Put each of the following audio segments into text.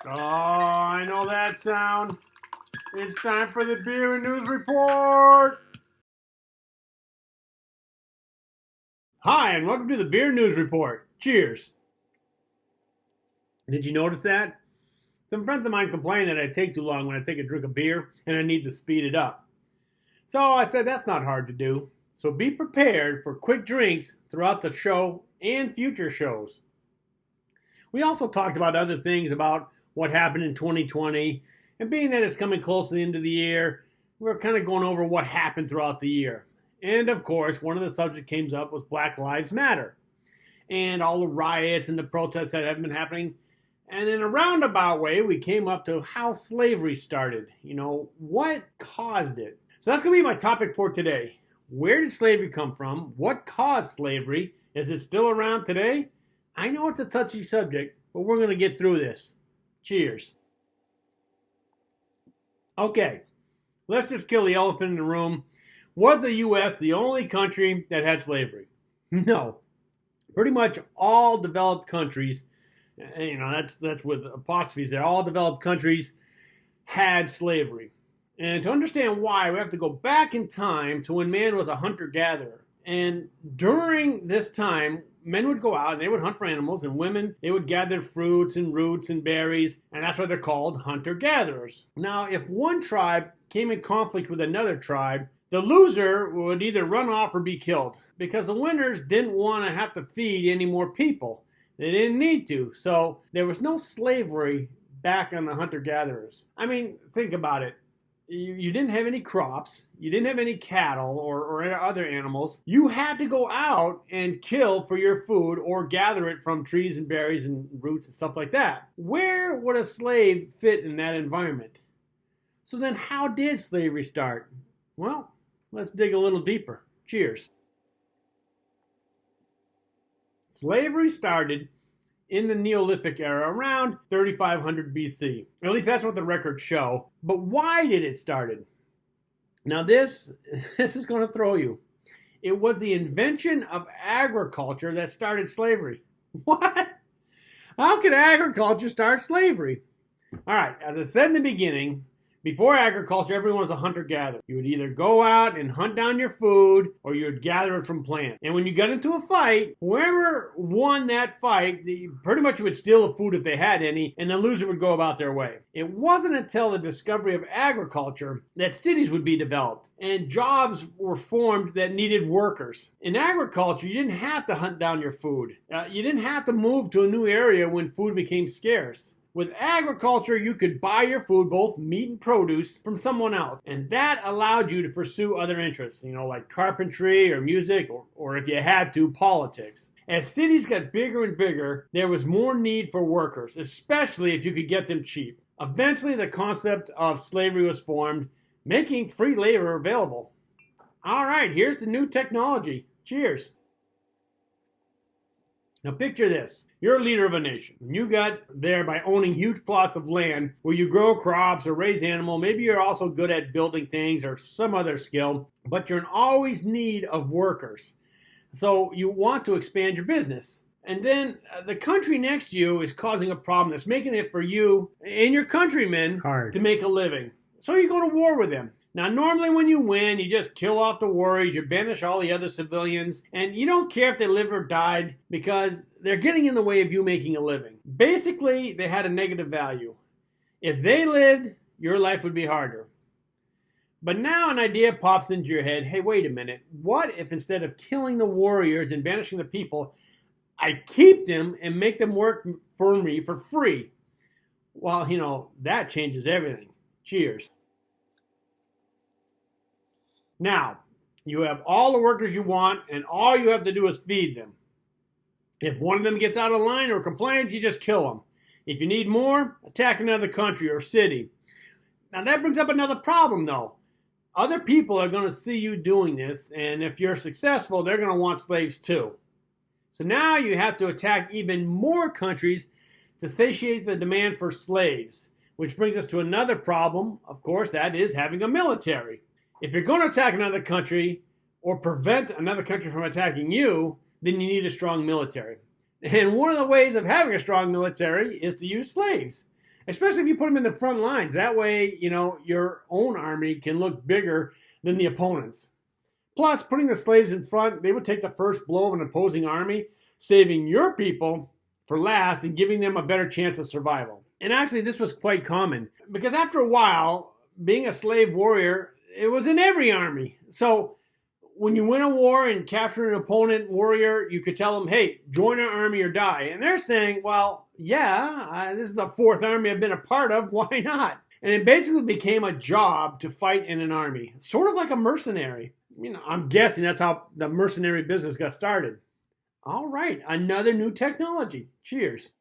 Oh, I know that sound. It's time for the Beer News Report. Hi, and welcome to the Beer News Report. Cheers. Did you notice that? Some friends of mine complain that I take too long when I take a drink of beer and I need to speed it up. So I said that's not hard to do. So be prepared for quick drinks throughout the show and future shows. We also talked about other things about what happened in 2020, and being that it's coming close to the end of the year, we're kind of going over what happened throughout the year. And of course, one of the subjects came up was Black Lives Matter and all the riots and the protests that have been happening. And in a roundabout way, we came up to how slavery started. What caused it? So that's going to be my topic for today. Where did slavery come from? What caused slavery? Is it still around today? I know it's a touchy subject, but we're going to get through this. Cheers. Okay, let's just kill the elephant in the room. Was the U.S. the only country that had slavery? No. Pretty much all developed countries, that's with apostrophes there, all developed countries had slavery. And to understand why, we have to go back in time to when man was a hunter-gatherer. And during this time, men would go out and they would hunt for animals, and women, they would gather fruits and roots and berries, and that's why they're called hunter-gatherers. Now, if one tribe came in conflict with another tribe, the loser would either run off or be killed, because the winners didn't want to have to feed any more people. They didn't need to, so there was no slavery back on the hunter-gatherers. I mean, think about it. You didn't have any crops, you didn't have any cattle or other animals. You had to go out and kill for your food or gather it from trees and berries and roots and stuff like that. Where would a slave fit in that environment? So then how did slavery start? Well, let's dig a little deeper. Cheers. Slavery started in the Neolithic era around 3500 BC. At least that's what the records show. But why did it start? Now this is going to throw you. It was the invention of agriculture that started slavery. What? How could agriculture start slavery? All right, as I said in the beginning, before agriculture, everyone was a hunter-gatherer. You would either go out and hunt down your food, or you would gather it from plants. And when you got into a fight, whoever won that fight, pretty much would steal the food if they had any, and the loser would go about their way. It wasn't until the discovery of agriculture that cities would be developed, and jobs were formed that needed workers. In agriculture, you didn't have to hunt down your food. You didn't have to move to a new area when food became scarce. With agriculture, you could buy your food, both meat and produce, from someone else. And that allowed you to pursue other interests, like carpentry or music, or if you had to, politics. As cities got bigger and bigger, there was more need for workers, especially if you could get them cheap. Eventually, the concept of slavery was formed, making free labor available. All right, here's the new technology. Cheers. Now picture this. You're a leader of a nation. You got there by owning huge plots of land where you grow crops or raise animals. Maybe you're also good at building things or some other skill, but you're in always need of workers. So you want to expand your business. And then the country next to you is causing a problem that's making it for you and your countrymen hard to make a living. So you go to war with them. Now, normally when you win, you just kill off the worries, you banish all the other civilians, and you don't care if they lived or died because they're getting in the way of you making a living. Basically, they had a negative value. If they lived, your life would be harder. But now an idea pops into your head, hey, wait a minute. What if instead of killing the warriors and banishing the people, I keep them and make them work for me for free? Well, that changes everything. Cheers. Now, you have all the workers you want, and all you have to do is feed them. If one of them gets out of line or complains, you just kill them. If you need more, attack another country or city. Now, that brings up another problem, though. Other people are going to see you doing this, and if you're successful, they're going to want slaves too. So now you have to attack even more countries to satiate the demand for slaves, which brings us to another problem, of course, that is having a military. If you're going to attack another country or prevent another country from attacking you, then you need a strong military. And one of the ways of having a strong military is to use slaves. especially if you put them in the front lines. That way, your own army can look bigger than the opponent's. Plus, putting the slaves in front, they would take the first blow of an opposing army, saving your people for last and giving them a better chance of survival. And actually, this was quite common because after a while, being a slave warrior, it was in every army. So when you win a war and capture an opponent warrior, you could tell them, hey, join our army or die. And they're saying, well, yeah, this is the fourth army I've been a part of. Why not? And it basically became a job to fight in an army, sort of like a mercenary. I'm guessing that's how the mercenary business got started. All right, another new technology. Cheers.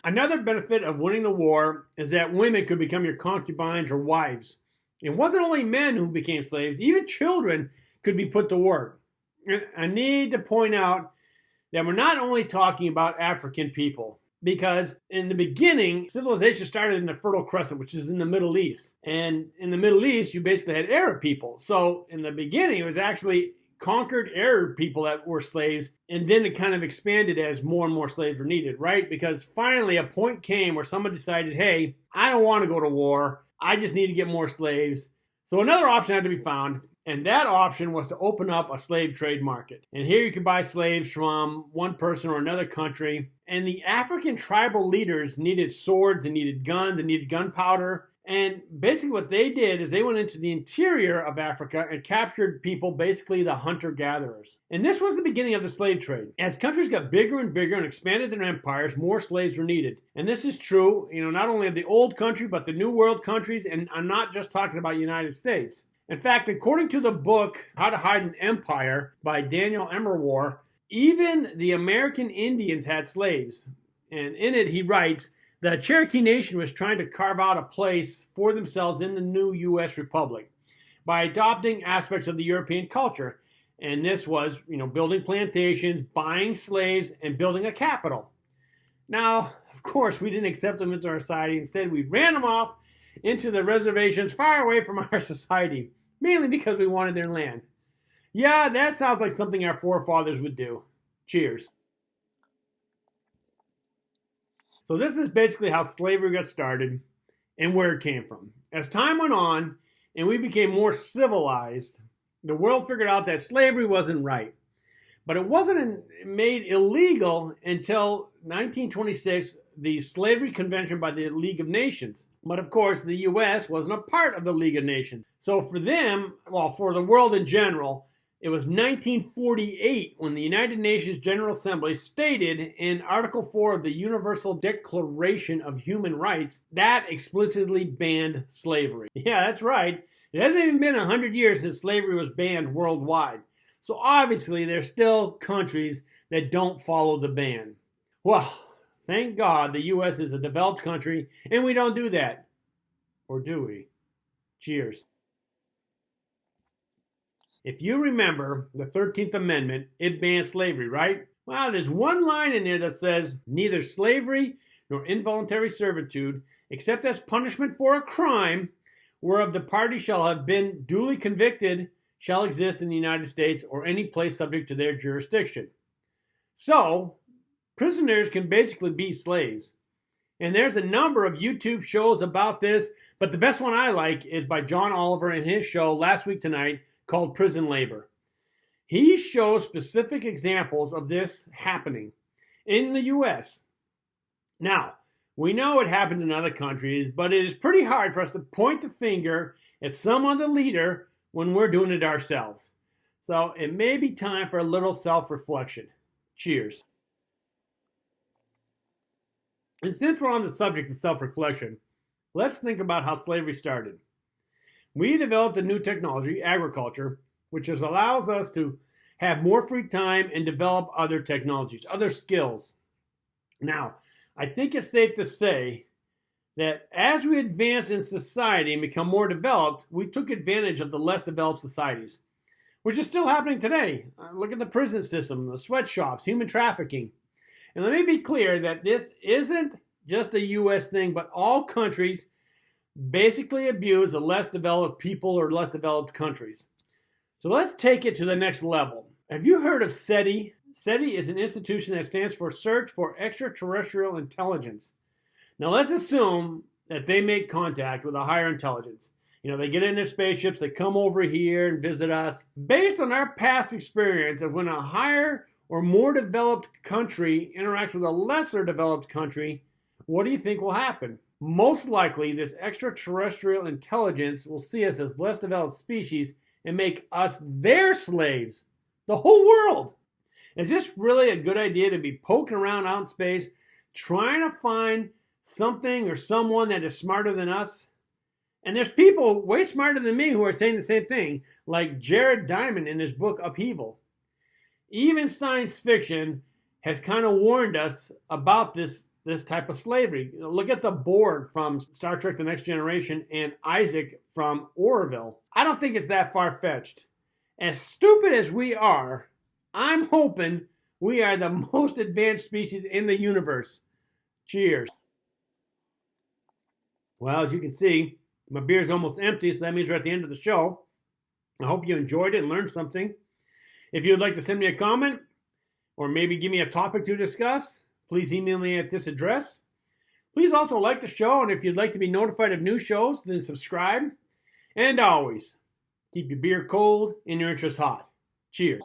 Another benefit of winning the war is that women could become your concubines or wives. It wasn't only men who became slaves, even children could be put to work. And I need to point out that we're not only talking about African people, because in the beginning, civilization started in the Fertile Crescent, which is in the Middle East. And in the Middle East, you basically had Arab people. So in the beginning, it was actually conquered Arab people that were slaves, and then it kind of expanded as more and more slaves were needed, right? Because finally a point came where someone decided, hey, I don't want to go to war. I just need to get more slaves. So another option had to be found, and that option was to open up a slave trade market. And here you could buy slaves from one person or another country. And the African tribal leaders needed swords, they needed guns, they needed gunpowder. And basically what they did is they went into the interior of Africa and captured people, basically the hunter-gatherers. And this was the beginning of the slave trade. As countries got bigger and bigger and expanded their empires, more slaves were needed. And this is true, not only of the old country, but the New World countries. And I'm not just talking about the United States. In fact, according to the book, How to Hide an Empire by Daniel Emmerwar, even the American Indians had slaves. And in it, he writes, the Cherokee Nation was trying to carve out a place for themselves in the new U.S. Republic by adopting aspects of the European culture. And this was, building plantations, buying slaves, and building a capital. Now, of course, we didn't accept them into our society. Instead, we ran them off into the reservations far away from our society, mainly because we wanted their land. Yeah, that sounds like something our forefathers would do. Cheers. So this is basically how slavery got started and where it came from. As time went on and we became more civilized, the world figured out that slavery wasn't right. But it wasn't made illegal until 1926, the Slavery Convention by the League of Nations. But of course, the U.S. wasn't a part of the League of Nations. So for them, for the world in general, it was 1948 when the United Nations General Assembly stated in Article 4 of the Universal Declaration of Human Rights that explicitly banned slavery. Yeah, that's right. It hasn't even been 100 years since slavery was banned worldwide. So obviously there's still countries that don't follow the ban. Well, thank God the U.S. is a developed country and we don't do that. Or do we? Cheers. If you remember the 13th Amendment, it bans slavery, right? Well, there's one line in there that says, neither slavery nor involuntary servitude, except as punishment for a crime, whereof the party shall have been duly convicted, shall exist in the United States or any place subject to their jurisdiction. So, prisoners can basically be slaves. And there's a number of YouTube shows about this, but the best one I like is by John Oliver in his show Last Week Tonight, called Prison Labor. He shows specific examples of this happening in the U.S. Now, we know it happens in other countries, but it is pretty hard for us to point the finger at some other leader when we're doing it ourselves. So it may be time for a little self-reflection. Cheers. And since we're on the subject of self-reflection, let's think about how slavery started. We developed a new technology, agriculture, which allows us to have more free time and develop other technologies, other skills. Now, I think it's safe to say that as we advance in society and become more developed, we took advantage of the less developed societies, which is still happening today. Look at the prison system, the sweatshops, human trafficking. And let me be clear that this isn't just a U.S. thing, but all countries basically abuse the less developed people or less developed countries. So let's take it to the next level. Have you heard of SETI? SETI is an institution that stands for Search for Extraterrestrial Intelligence. Now let's assume that they make contact with a higher intelligence. You know, they get in their spaceships, they come over here and visit us. Based on our past experience of when a higher or more developed country interacts with a lesser developed country, what do you think will happen? Most likely, this extraterrestrial intelligence will see us as less developed species and make us their slaves. The whole world. Is this really a good idea to be poking around out in space, trying to find something or someone that is smarter than us? And there's people way smarter than me who are saying the same thing, like Jared Diamond in his book Upheaval. Even science fiction has kind of warned us about this type of slavery. Look at the Borg from Star Trek The Next Generation and Isaac from Orville. I don't think it's that far-fetched. As stupid as we are, I'm hoping we are the most advanced species in the universe. Cheers. Well, as you can see, my beer is almost empty, so that means we're at the end of the show. I hope you enjoyed it and learned something. If you'd like to send me a comment or maybe give me a topic to discuss, please email me at this address. Please also like the show, and if you'd like to be notified of new shows, then subscribe. And always, keep your beer cold and your interests hot. Cheers.